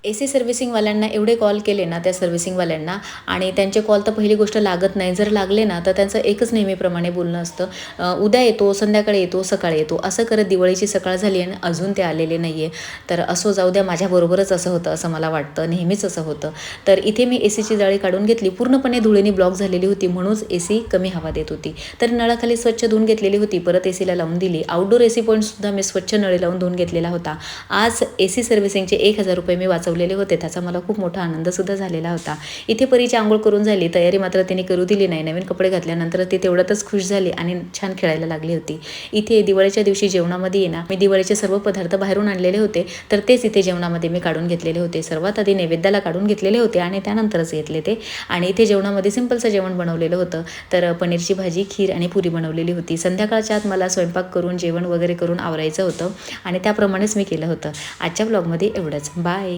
AC सर्व्हिसिंगवाल्यांना एवढे call केले ना त्या सर्व्हिसिंगवाल्यांना, आणि त्यांचे कॉल तर पहिली गोष्ट लागत नाही. जर लागले ना तर त्यांचं एकच नेहमीप्रमाणे बोलणं असतं, उद्या येतो, संध्याकाळी येतो, सकाळी येतो, असं करत दिवाळीची सकाळ झाली आणि अजून ते आलेले नाही आहे. तर असो जाऊ द्या, माझ्याबरोबरच असं होतं असं मला वाटतं, नेहमीच असं होतं. तर इथे मी ACची जाळी काढून घेतली, पूर्णपणे धुळेने ब्लॉक झालेली होती म्हणूनच AC कमी हवा देत होती. तर नळाखाली स्वच्छ धुवून घेतलेली होती, परत ACला लावून दिली. आउटडोर AC पॉईंटसुद्धा मी स्वच्छ नळे लावून धुवून घेतलेला होता. आज AC सर्व्हिसिंगचे 1000 रुपये मी वाचवलेले होते, त्याचा मला खूप मोठा आनंदसुद्धा झालेला होता. इथे परीची आंघोळ करून झाली, तयारी मात्र तिने करू दिली नाही. नवीन कपडे घातल्यानंतर ती तेवढ्यातच खुश झाली आणि छान खेळायला लागली होती. इथे दिवाळीच्या दिवशी जेवणामध्ये आहे ना, मी दिवाळीचे सर्व पदार्थ बाहेरून आणलेले होते, तर तेच इथे जेवणामध्ये मी काढून घेतलेले होते. सर्वात आधी नैवेद्याला काढून घेतलेले होते आणि त्यानंतरच घेतले ते. आणि इथे जेवणामध्ये सिंपलचं जेवण बनवलेलं होतं. तर पनीरची भाजी, खीर आणि पुरी बनवलेली होती. संध्याकाळच्या आत मला स्वयंपाक करून जेवण वगैरे करून आवरायचं होतं आणि त्याप्रमाणेच मी केलं होतं. आजच्या ब्लॉगमध्ये एवढंच. बाय.